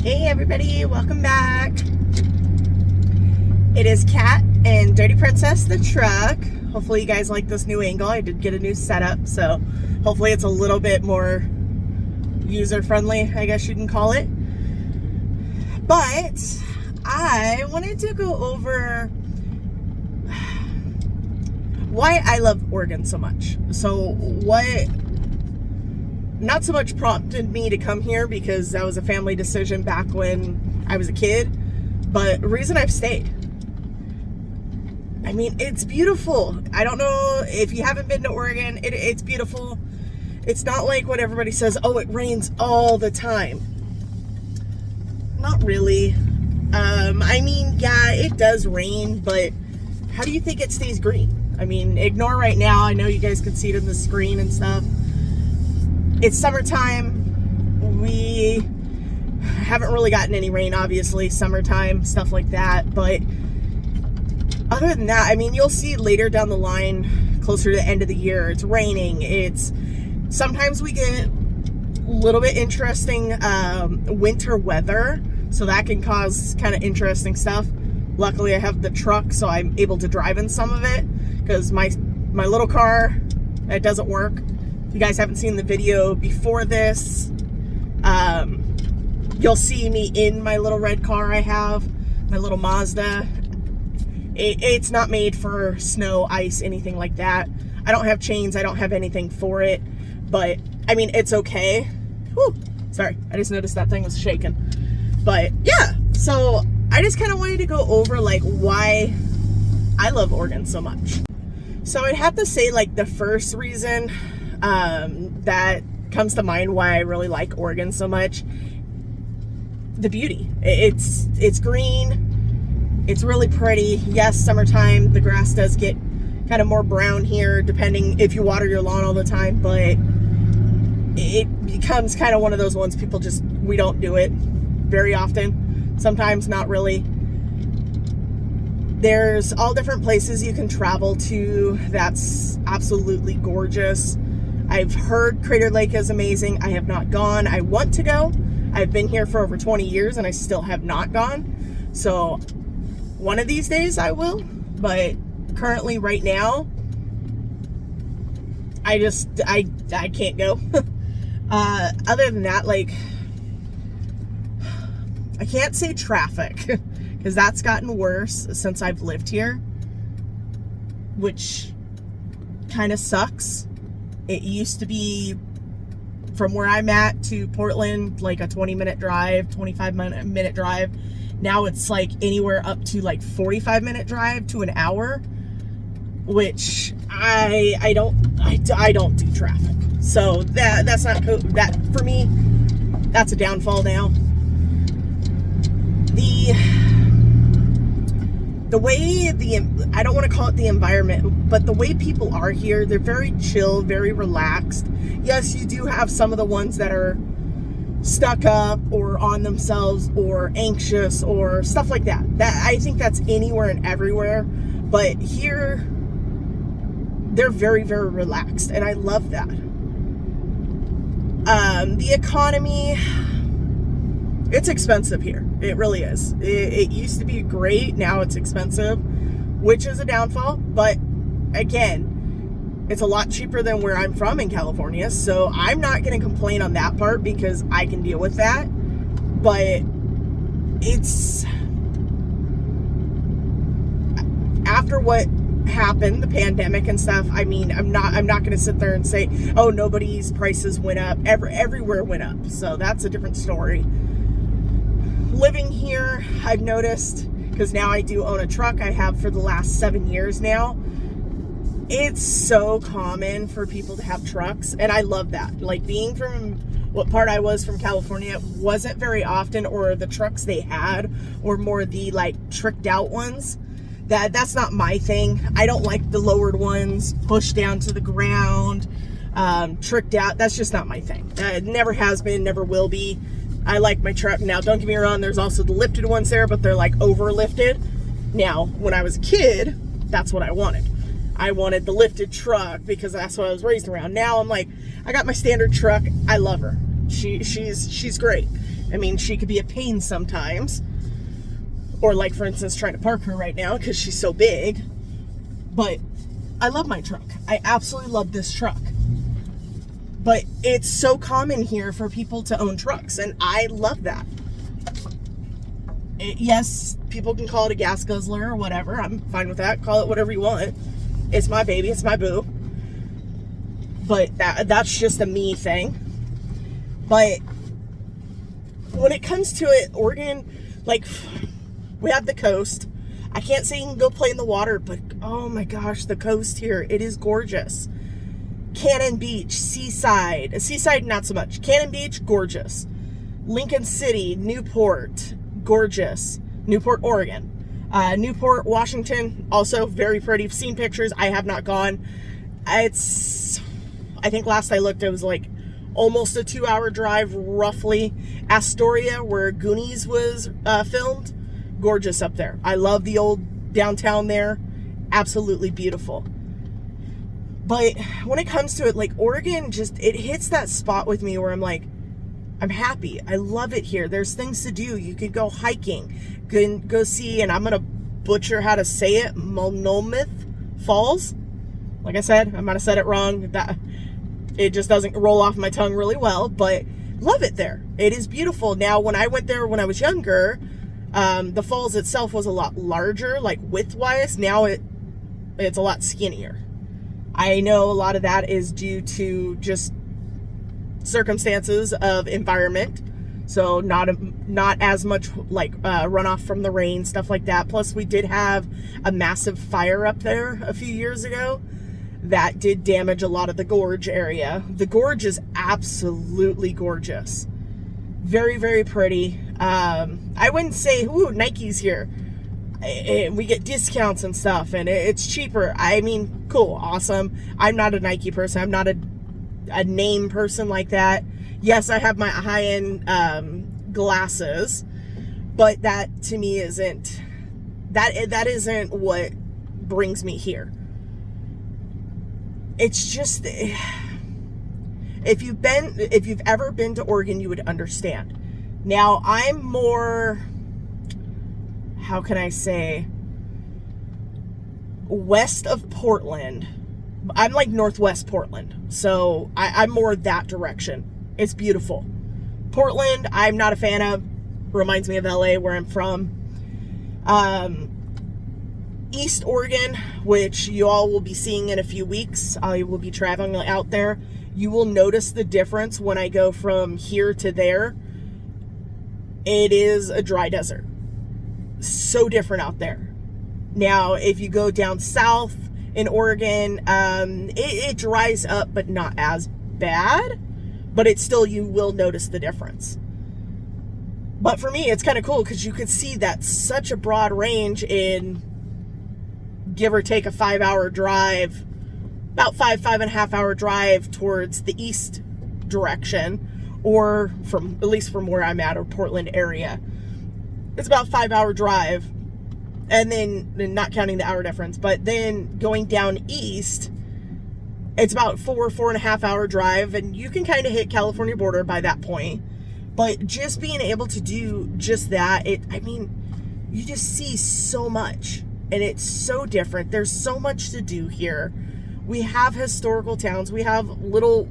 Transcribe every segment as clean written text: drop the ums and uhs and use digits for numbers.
Hey everybody, welcome back. It is Katt and Dirty Princess, the truck. Hopefully you guys like this new angle. I did get a new setup, so hopefully it's a little bit more user-friendly, I guess you can call it. But I wanted to go over why I love Oregon so much. So what not so much prompted me to come here, because that was a family decision back when I was a kid, but the reason I've stayed. I mean, it's beautiful. I don't know if you haven't been to Oregon, it's beautiful. It's not like what everybody says, oh, it rains all the time. Not really. I mean, yeah, it does rain, but how do you think it stays green? I mean, ignore right now. I know you guys can see it on the screen and stuff. It's summertime. We haven't really gotten any rain, obviously, summertime, stuff like that. But other than that, I mean, you'll see later down the line, closer to the end of the year, it's raining. Sometimes we get a little bit interesting winter weather, so that can cause kind of interesting stuff. Luckily, I have the truck, so I'm able to drive in some of it, because my little car, it doesn't work. If you guys haven't seen the video before this, you'll see me in my little red car I have, my little Mazda. It's not made for snow, ice, anything like that. I don't have chains, I don't have anything for it, but I mean, it's okay. Whew, sorry, I just noticed that thing was shaking. But yeah, so I just kind of wanted to go over like why I love Oregon so much. So I'd have to say, like, the first reason that comes to mind why I really like Oregon so much, the beauty. It's green, it's really pretty. Yes, summertime, the grass does get kind of more brown here, depending if you water your lawn all the time, but it becomes kind of one of those ones we don't do it very often. Sometimes not really. There's all different places you can travel to that's absolutely gorgeous. I've heard Crater Lake is amazing. I have not gone. I want to go. I've been here for over 20 years and I still have not gone. So one of these days I will, but currently right now, I can't go. Other than that, like, I can't say traffic, because that's gotten worse since I've lived here, which kind of sucks. It used to be, from where I'm at to Portland, like a 20-minute drive, 25-minute drive. Now it's like anywhere up to like 45-minute drive to an hour, which I don't do traffic. So that's not that for me. That's a downfall now. The way I don't want to call it the environment, but the way people are here, they're very chill, very relaxed. Yes, you do have some of the ones that are stuck up or on themselves or anxious or stuff like that. I think that's anywhere and everywhere, but here they're very, very relaxed, and I love that. The economy, it's expensive here. It really is. It used to be great. Now it's expensive, which is a downfall. But again, it's a lot cheaper than where I'm from in California. So I'm not going to complain on that part, because I can deal with that. But it's, after what happened, the pandemic and stuff, I mean, I'm not going to sit there and say, oh, nobody's prices went up. Everywhere went up. So that's a different story. Living here, I've noticed, because now I do own a truck, I have for the last 7 years now, it's so common for people to have trucks, and I love that. Like, being from what part I was from California, it wasn't very often, or the trucks they had were more the like tricked out ones. That's not my thing. I don't like the lowered ones, pushed down to the ground, tricked out. That's just not my thing. It never has been, never will be. I like my truck. Now, don't get me wrong, there's also the lifted ones there, but they're like over lifted. Now, when I was a kid, that's what I wanted. I wanted the lifted truck because that's what I was raised around. Now I'm like, I got my standard truck. I love her. She's great. I mean, she could be a pain sometimes. Or like, for instance, trying to park her right now because she's so big. But I love my truck. I absolutely love this truck. But it's so common here for people to own trucks, and I love that. Yes, people can call it a gas guzzler or whatever. I'm fine with that. Call it whatever you want. It's my baby. It's my boo. But that's just a me thing. But when it comes to it, Oregon, like, we have the coast. I can't say you can go play in the water, but oh my gosh, the coast here, it is gorgeous. Cannon Beach, Seaside, not so much. Cannon Beach, gorgeous. Lincoln City, Newport, gorgeous. Newport, Oregon. Newport, Washington, also very pretty. I've seen pictures. I have not gone. I think last I looked, it was like almost a 2-hour drive, roughly. Astoria, where Goonies was filmed, gorgeous up there. I love the old downtown there. Absolutely beautiful. But when it comes to it, like, Oregon just, it hits that spot with me where I'm like, I'm happy. I love it here. There's things to do. You could go hiking, go see, and I'm going to butcher how to say it, Monomith Falls. Like I said, I might have said it wrong. It just doesn't roll off my tongue really well, but love it there. It is beautiful. Now, when I went there when I was younger, the falls itself was a lot larger, like width-wise. Now it's a lot skinnier. I know a lot of that is due to just circumstances of environment. So not as much like runoff from the rain, stuff like that. Plus, we did have a massive fire up there a few years ago that did damage a lot of the gorge area. The gorge is absolutely gorgeous. Very, very pretty. I wouldn't say, ooh, Nike's here. We get discounts and stuff, and it's cheaper. I mean, cool, awesome. I'm not a Nike person. I'm not a name person like that. Yes, I have my high-end glasses, but that to me isn't what brings me here. It's just, if you've ever been to Oregon, you would understand. Now, I'm more, how can I say, west of Portland. I'm like northwest Portland, so I'm more that direction. It's beautiful. Portland, I'm not a fan of. Reminds me of LA, where I'm from. East Oregon, which you all will be seeing in a few weeks. I will be traveling out there. You will notice the difference when I go from here to there. It is a dry desert. So different out there. Now, if you go down south in Oregon, it dries up, but not as bad. But it's still, you will notice the difference. But for me, it's kind of cool because you could see that such a broad range in, give or take, a 5-hour drive, about 5.5 hour drive towards the east direction, or from, at least from where I'm at, or Portland area. It's about 5-hour drive, and then not counting the hour difference, but then going down east, it's about 4.5 hour drive, and you can kind of hit California border by that point. But just being able to do just that, I mean, you just see so much, and it's so different. There's so much to do here. We have historical towns. We have little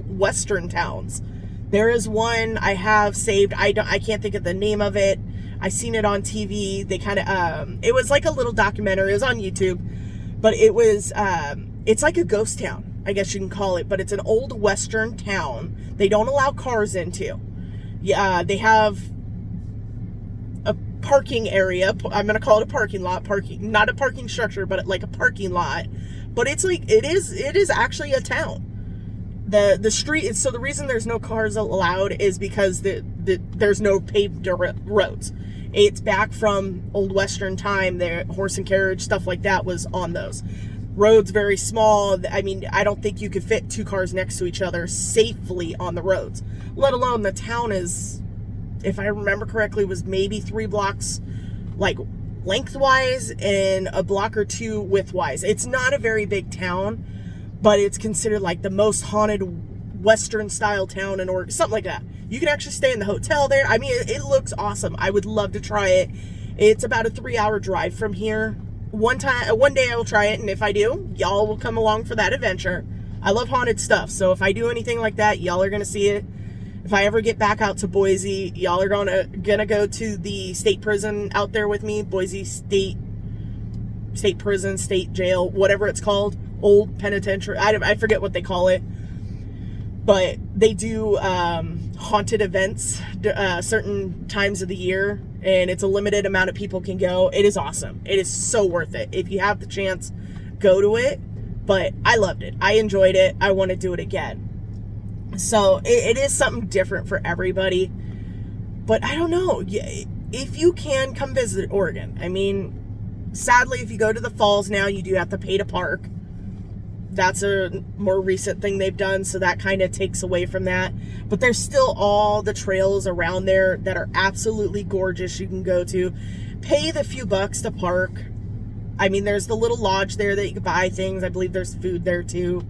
western towns. There is one I have saved. I can't think of the name of it. I seen it on TV. They kind of, it was like a little documentary. It was on YouTube, but it was, it's like a ghost town, I guess you can call it, but it's an old western town they don't allow cars into. Yeah, they have a parking area. I'm going to call it a parking lot. Not a parking structure, but like a parking lot. But it's like, it is actually a town. The street, so the reason there's no cars allowed is because there's no paved roads. It's back from old western time. The horse and carriage, stuff like that was on those. Roads very small. I mean, I don't think you could fit 2 cars next to each other safely on the roads. Let alone the town is, if I remember correctly, was maybe 3 blocks like lengthwise and a block or 2 widthwise. It's not a very big town, but it's considered like the most haunted western style town in Oregon, something like that. You can actually stay in the hotel there. I mean, it looks awesome. I would love to try it. It's about a 3-hour drive from here. One day I will try it, and if I do, y'all will come along for that adventure. I love haunted stuff, so if I do anything like that, y'all are gonna see it. If I ever get back out to Boise, y'all are gonna go to the state prison out there with me. Boise State Prison, state jail, whatever it's called. Old penitentiary. I forget what they call it. But they do haunted events certain times of the year, and it's a limited amount of people can go. It is awesome. It is so worth it. If you have the chance, go to it. But I loved it. I enjoyed it. I want to do it again. So it is something different for everybody. But I don't know. If you can, come visit Oregon. I mean, sadly, if you go to the falls now, you do have to pay to park. That's a more recent thing they've done, so that kind of takes away from that. But there's still all the trails around there that are absolutely gorgeous you can go to. Pay the few bucks to park. I mean, there's the little lodge there that you can buy things. I believe there's food there too.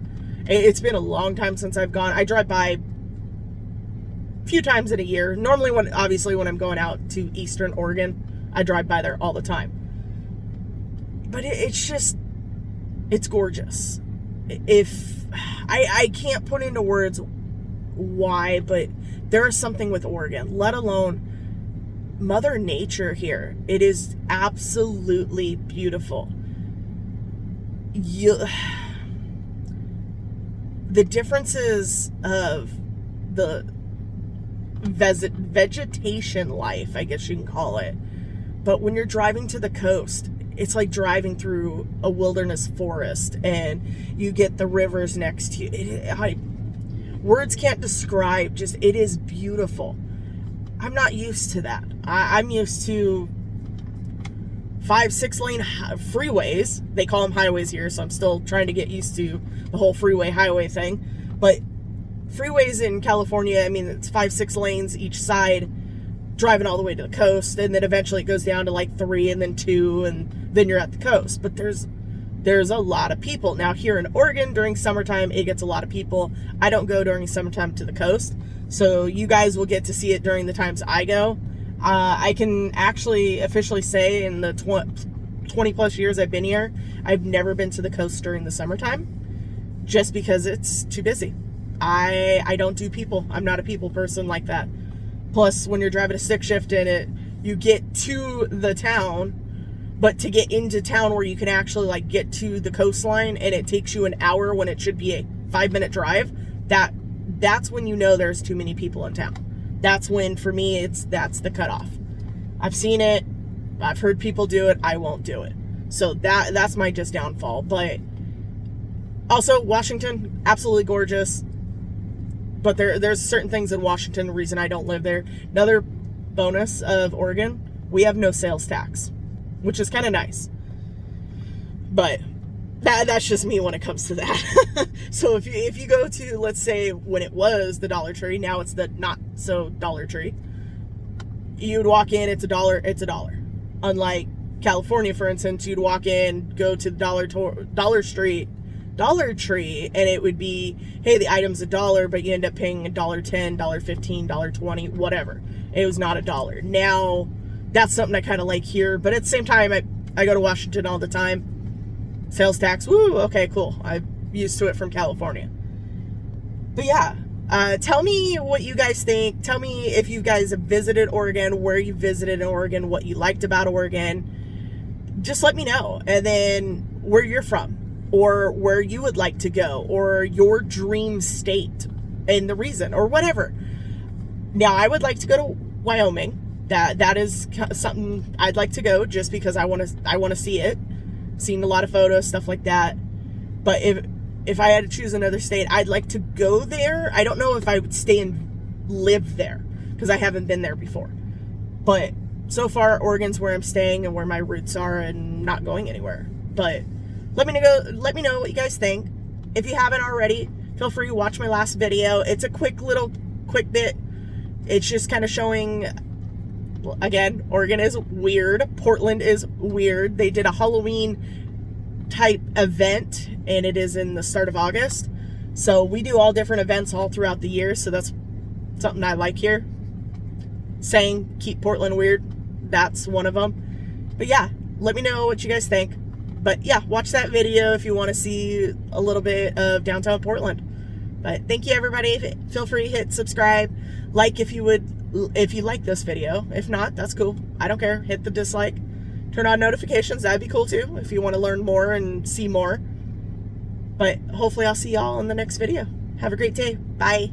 It's been a long time since I've gone. I drive by a few times in a year. Normally, when I'm going out to Eastern Oregon, I drive by there all the time. But it's gorgeous. I can't put into words why, but there is something with Oregon, let alone Mother Nature here. It is absolutely beautiful. The differences of the vegetation life, I guess you can call it. But when you're driving to the coast, it's like driving through a wilderness forest, and you get the rivers next to you. Words can't describe, it is beautiful. I'm not used to that. I'm used to 5-6 lane freeways. They call them highways here, so I'm still trying to get used to the whole freeway highway thing. But freeways in California, I mean, it's 5-6 lanes each side, driving all the way to the coast, and then eventually it goes down to like 3 and then 2, and then you're at the coast. But there's a lot of people. Now here in Oregon, during summertime, it gets a lot of people. I don't go during summertime to the coast, so you guys will get to see it during the times I go. I can actually officially say in the 20 plus years I've been here, I've never been to the coast during the summertime, just because it's too busy. I don't do people. I'm not a people person like that. Plus, when you're driving a stick shift in it, you get to the town, but to get into town where you can actually like get to the coastline, and it takes you an hour when it should be a 5-minute drive, that's when you know there's too many people in town. That's when, for me, that's the cutoff. I've seen it. I've heard people do it. I won't do it. So that's my just downfall. But also, Washington, absolutely gorgeous. But there's certain things in Washington, the reason I don't live there. Another bonus of Oregon, we have no sales tax, which is kind of nice. But that's just me when it comes to that. So if you go to, let's say, when it was the Dollar Tree, now it's the not so Dollar Tree, you'd walk in, it's $1. Unlike California, for instance, you'd walk in, go to the Dollar Tree, and it would be, hey, the item's $1, but you end up paying $1.10, $1.15, $1.20, whatever. It was not $1. Now, that's something I kind of like here, but at the same time, I go to Washington all the time. Sales tax, woo, okay, cool. I'm used to it from California. But yeah, tell me what you guys think. Tell me if you guys have visited Oregon, where you visited in Oregon, what you liked about Oregon. Just let me know. And then where you're from, or where you would like to go, or your dream state and the reason, or whatever. Now, I would like to go to Wyoming. That is something I'd like to go, just because I want to see it. Seen a lot of photos, stuff like that. But if I had to choose another state, I'd like to go there. I don't know if I would stay and live there, because I haven't been there before. But so far, Oregon's where I'm staying and where my roots are, and not going anywhere. But let me know what you guys think. If you haven't already, feel free to watch my last video. It's a quick bit. It's just kind of showing, again, Oregon is weird. Portland is weird. They did a Halloween type event, and it is in the start of August. So we do all different events all throughout the year. So that's something I like here. Saying keep Portland weird, that's one of them. But yeah, let me know what you guys think. But yeah, watch that video if you want to see a little bit of downtown Portland. But thank you, everybody. Feel free to hit subscribe, like if you like this video. If not, that's cool. I don't care. Hit the dislike. Turn on notifications. That'd be cool too if you want to learn more and see more. But hopefully I'll see y'all in the next video. Have a great day. Bye.